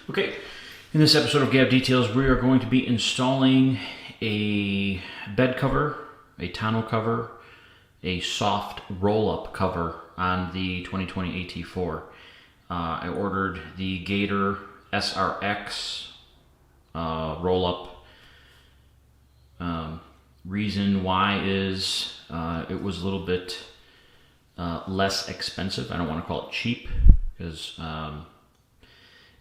Okay, in this episode of Gav Details, we are going to be installing a bed cover, a tonneau cover, a soft roll-up cover on the 2020 AT4. I ordered the Gator SRX roll-up. Reason why is it was a little bit less expensive. I don't want to call it cheap because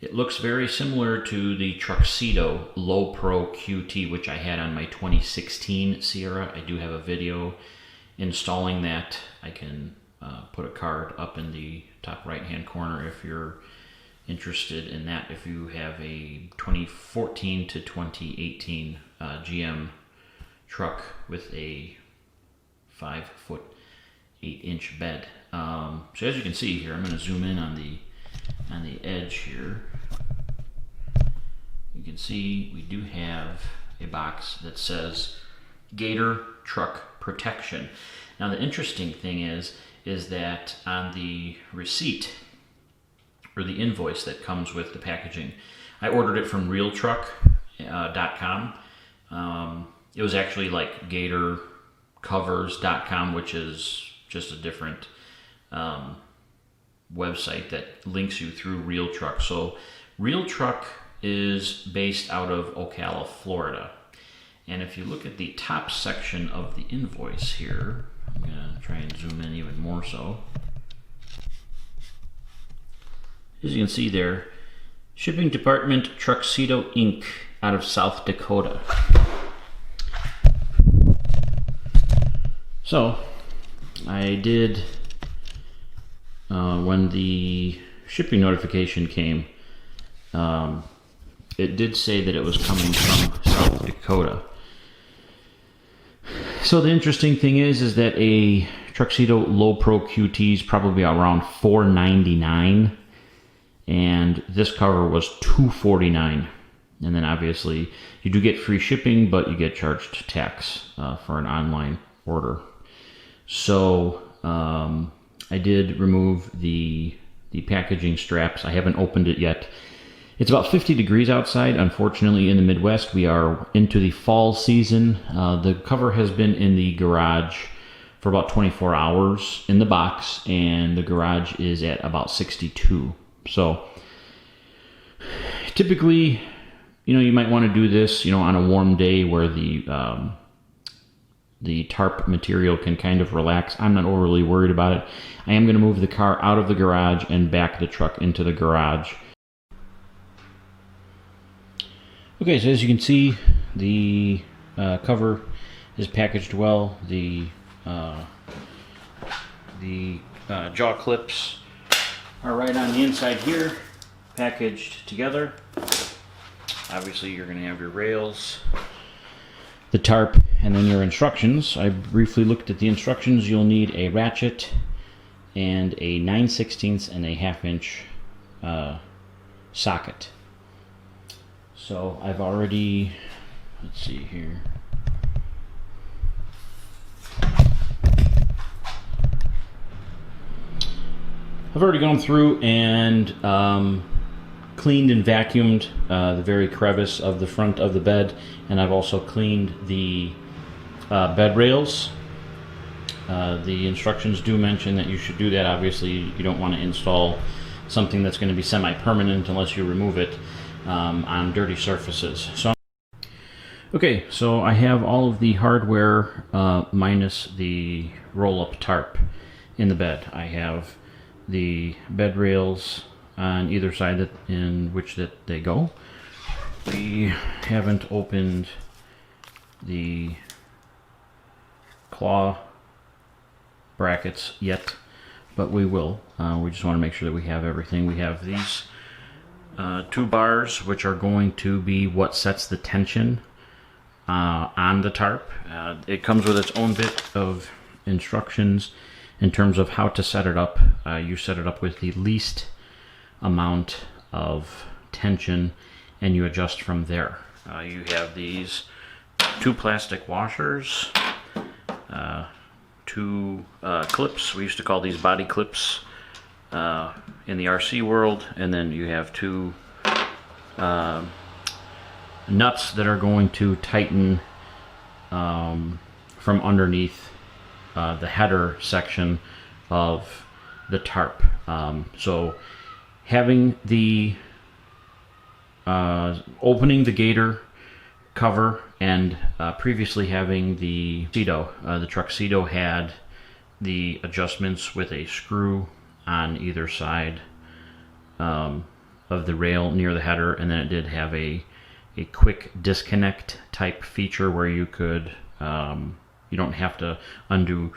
it looks very similar to the Tuxedo Low Pro QT, which I had on my 2016 Sierra. I do have a video installing that. I can put a card up in the top right hand corner if you're interested in that. If you have a 2014 to 2018 GM truck with a 5'8" bed. So as you can see here, I'm going to zoom in on the edge here. You can see we do have a box that says Gator Truck Protection. Now the interesting thing is that on the receipt or the invoice that comes with the packaging, I ordered it from realtruck.com. It was actually like gatorcovers.com, which is just a different website that links you through Real Truck. So Real Truck is based out of Ocala, Florida. And if you look at the top section of the invoice here, I'm going to try and zoom in even more so. As you can see there, Shipping Department Tuxedo Inc. out of South Dakota. So I did, when the shipping notification came, it did say that it was coming from South Dakota. So the interesting thing is that a Tuxedo Low Pro QT is probably around $4.99, and this cover was $2.49. And then obviously you do get free shipping, but you get charged tax for an online order. So I did remove the packaging straps. I haven't opened it yet. It's about 50 degrees outside. Unfortunately, in the Midwest, we are into the fall season. The cover has been in the garage for about 24 hours in the box, and the garage is at about 62. So typically, you might want to do this, on a warm day where the tarp material can kind of relax. I'm not overly worried about it. I am going to move the car out of the garage and back the truck into the garage. Okay, so as you can see, the cover is packaged well. The jaw clips are right on the inside here, packaged together. Obviously, you're going to have your rails, the tarp, and then your instructions. I briefly looked at the instructions. You'll need a ratchet and a 9/16 and a 1/2 inch socket. So I've already, let's see here. I've already gone through and cleaned and vacuumed the very crevice of the front of the bed, and I've also cleaned the bed rails. The instructions do mention that you should do that. Obviously, you don't want to install something that's going to be semi-permanent unless you remove it on dirty surfaces. Okay, so I have all of the hardware minus the roll-up tarp in the bed. I have the bed rails on either side in which that they go. We haven't opened the claw brackets yet, but we will. We just want to make sure that we have everything. We have these two bars, which are going to be what sets the tension on the tarp. It comes with its own bit of instructions in terms of how to set it up. You set it up with the least amount of tension and you adjust from there. You have these two plastic washers, two clips. We used to call these body clips in the RC world, and then you have two nuts that are going to tighten from underneath the header section of the tarp. So having the opening the Gator cover and previously having the Truxedo had the adjustments with a screw on either side of the rail near the header, and then it did have a quick disconnect type feature where you could you don't have to undo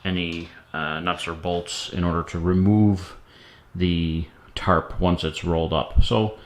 any nuts or bolts in order to remove the tarp once it's rolled up. So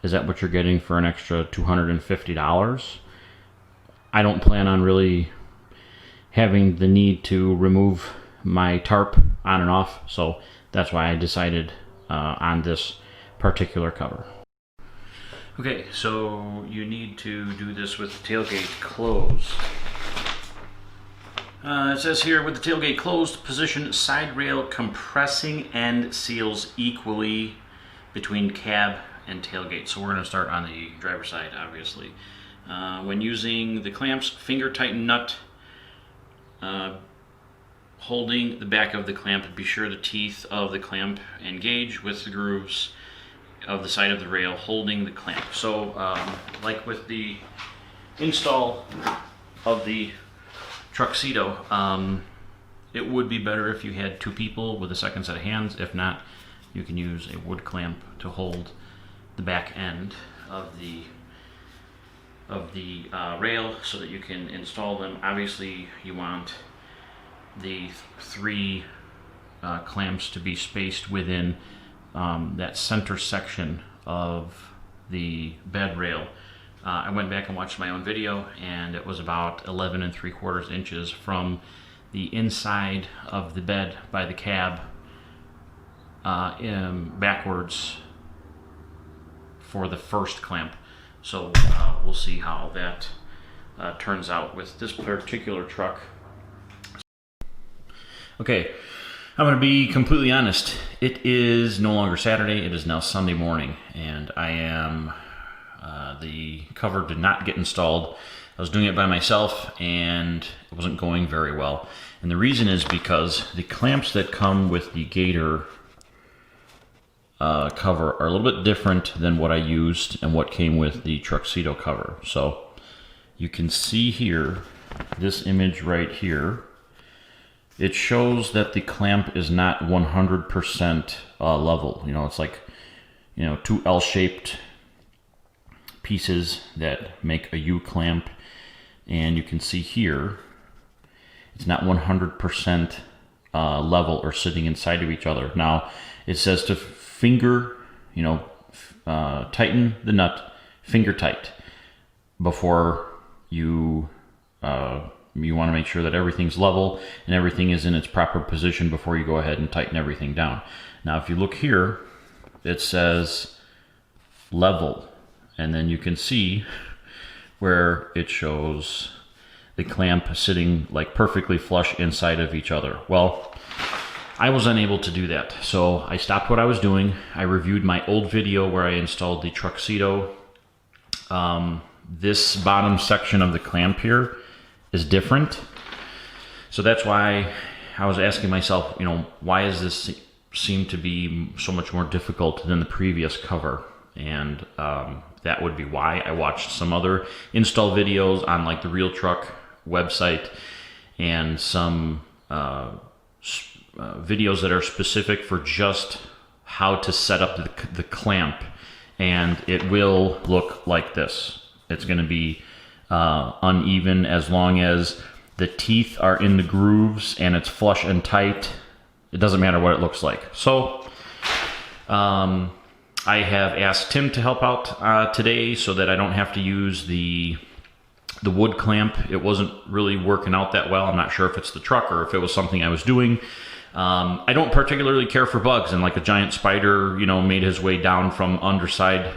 is that what you're getting for an extra $250? I don't plan on really having the need to remove my tarp on and off, so that's why I decided on this particular cover. Okay, so you need to do this with the tailgate closed. It says here, with the tailgate closed, position side rail compressing end seals equally between cab and tailgate. So we're going to start on the driver's side, obviously. When using the clamps, finger tighten nut holding the back of the clamp. Be sure the teeth of the clamp engage with the grooves of the side of the rail holding the clamp. So like with the install of the Truxedo, it would be better if you had two people with a second set of hands. If not, you can use a wood clamp to hold the back end of the rail so that you can install them. Obviously, you want the three clamps to be spaced within that center section of the bed rail. I went back and watched my own video, and it was about 11 3/4 inches from the inside of the bed by the cab backwards for the first clamp. So we'll see how that turns out with this particular truck. Okay, I'm going to be completely honest. It is no longer Saturday, it is now Sunday morning, and I am, the cover did not get installed. I was doing it by myself, and it wasn't going very well. And the reason is because the clamps that come with the Gator cover are a little bit different than what I used and what came with the Truxedo cover. So you can see here, this image right here, it shows that the clamp is not 100% level. You know, it's like, you know, two L-shaped pieces that make a U-clamp, and you can see here it's not 100% level or sitting inside of each other. Now it says to finger, you know, tighten the nut finger tight before you you want to make sure that everything's level and everything is in its proper position before you go ahead and tighten everything down. Now if you look here, it says level, and then you can see where it shows the clamp sitting like perfectly flush inside of each other. Well, I was unable to do that, so I stopped what I was doing. I reviewed my old video where I installed the Truxedo. This bottom section of the clamp here is different, so that's why I was asking myself, you know, why does this seem to be so much more difficult than the previous cover? And that would be why. I watched some other install videos on like the Real Truck website and some videos that are specific for just how to set up the clamp, and it will look like this. It's going to be uneven as long as the teeth are in the grooves and it's flush and tight. It doesn't matter what it looks like. So I have asked Tim to help out today so that I don't have to use the wood clamp. It wasn't really working out that well. I'm not sure if it's the truck or if it was something I was doing. I don't particularly care for bugs, and like a giant spider, you know, made his way down from underside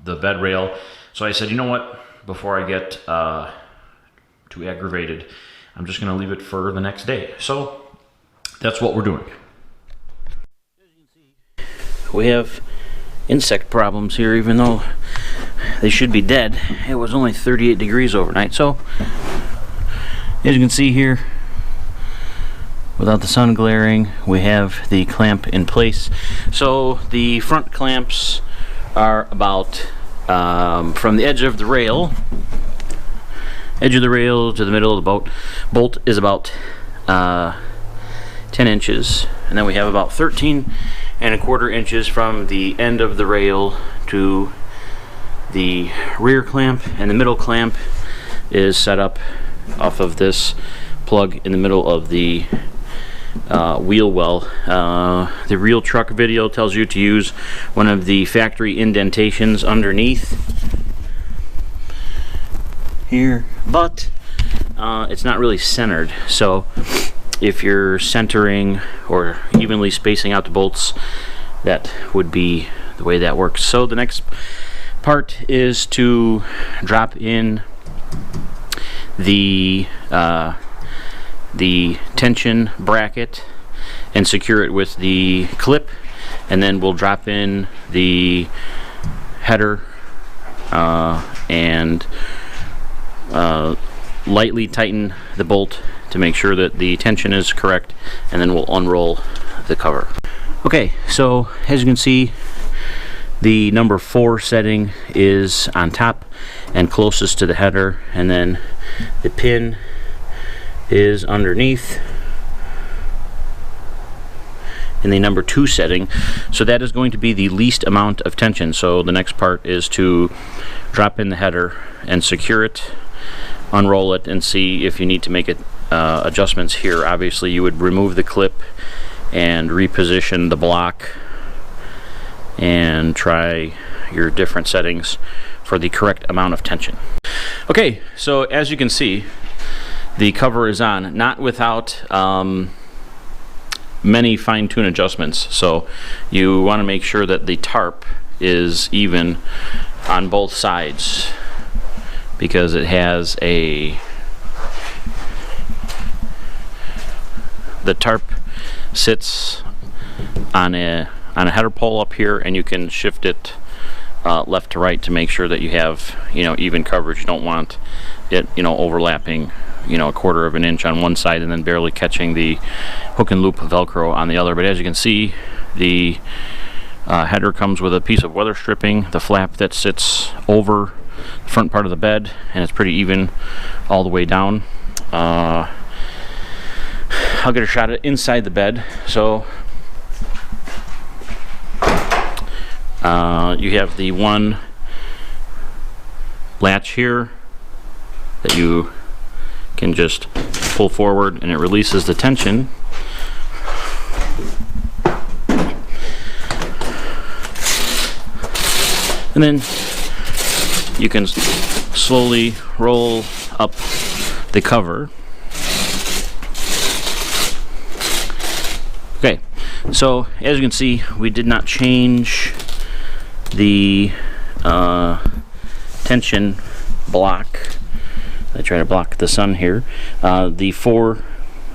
the bed rail. So I said, you know what, before I get too aggravated, I'm just going to leave it for the next day. So that's what we're doing. We have insect problems here, even though they should be dead. It was only 38 degrees overnight. So as you can see here, without the sun glaring, we have the clamp in place. So the front clamps are about from the edge of the rail to the middle of the bolt is about 10 inches, and then we have about 13¼ inches from the end of the rail to the rear clamp, and the middle clamp is set up off of this plug in the middle of the wheel well. The real truck video tells you to use one of the factory indentations underneath here, but it's not really centered. So if you're centering or evenly spacing out the bolts, that would be the way that works. So the next part is to drop in the tension bracket and secure it with the clip, and then we'll drop in the header and lightly tighten the bolt to make sure that the tension is correct, and then we'll unroll the cover. Okay, so as you can see, the number 4 setting is on top and closest to the header, and then the pin is underneath in the number 2 setting. So that is going to be the least amount of tension. So the next part is to drop in the header and secure it, unroll it, and see if you need to make it adjustments here. Obviously you would remove the clip and reposition the block and try your different settings for the correct amount of tension. Okay, so as you can see, the cover is on, not without many fine-tune adjustments. So you want to make sure that the tarp is even on both sides, because it has the tarp sits on a header pole up here, and you can shift it left to right to make sure that you have, even coverage. You don't want it, overlapping, a 1/4 of an inch on one side and then barely catching the hook and loop Velcro on the other. But as you can see, the header comes with a piece of weather stripping, the flap that sits over the front part of the bed, and it's pretty even all the way down. I'll get a shot at inside the bed. So you have the one latch here that you can just pull forward, and it releases the tension. And then you can slowly roll up the cover. Okay, so as you can see, we did not change the tension block. I try to block the sun here. The 4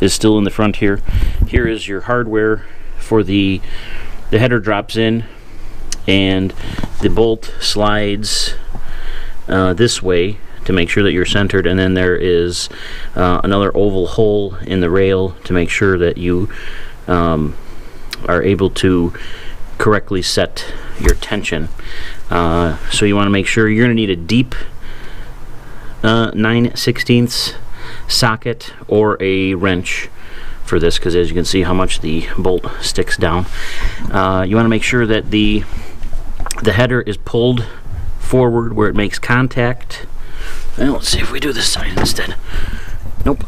is still in the front here. Here is your hardware for the header drops in, and the bolt slides this way to make sure that you're centered, and then there is another oval hole in the rail to make sure that you are able to correctly set your tension. So you want to make sure you're going to need a deep 9/16 socket or a wrench for this, because as you can see how much the bolt sticks down. You want to make sure that the header is pulled forward where it makes contact. Well, let's see if we do this side instead. Nope.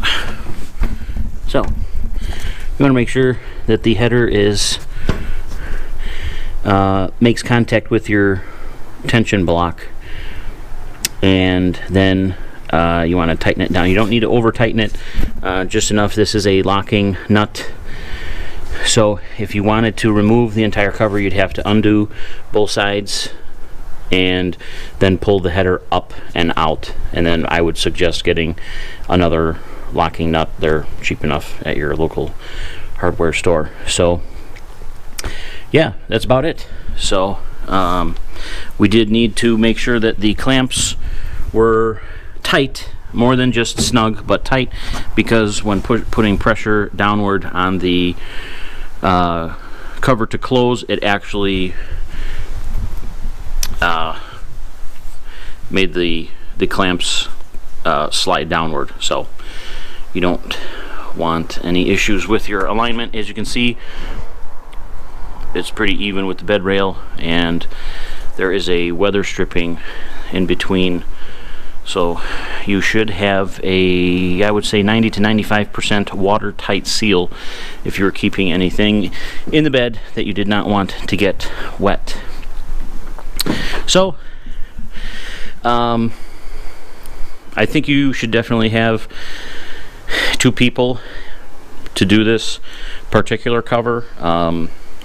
So you want to make sure that the header is makes contact with your tension block, and then you want to tighten it down. You don't need to over tighten it, just enough. This is a locking nut, so if you wanted to remove the entire cover, you'd have to undo both sides and then pull the header up and out, and then I would suggest getting another locking nut. They're cheap enough at your local hardware store. So yeah, that's about it. So We did need to make sure that the clamps were tight, more than just snug, but tight, because when putting pressure downward on the cover to close, it actually made the clamps slide downward. So you don't want any issues with your alignment. As you can see, it's pretty even with the bed rail, and there is a weather stripping in between, so you should have a, I would say, 90 to 95% watertight seal if you're keeping anything in the bed that you did not want to get wet. So I think you should definitely have 2 people to do this particular cover.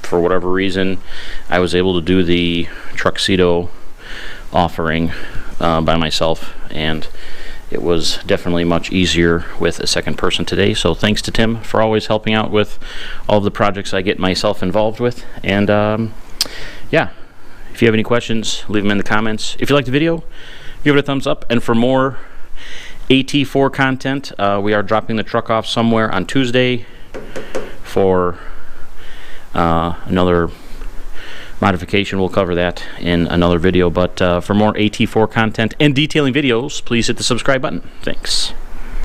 For whatever reason, I was able to do the Truxedo offering by myself, and it was definitely much easier with a second person today. So thanks to Tim for always helping out with all of the projects I get myself involved with. And yeah, if you have any questions, leave them in the comments. If you like the video, give it a thumbs up. And for more AT4 content, we are dropping the truck off somewhere on Tuesday for another modification. We'll cover that in another video, but for more AT4 content and detailing videos, please hit the subscribe button. Thanks.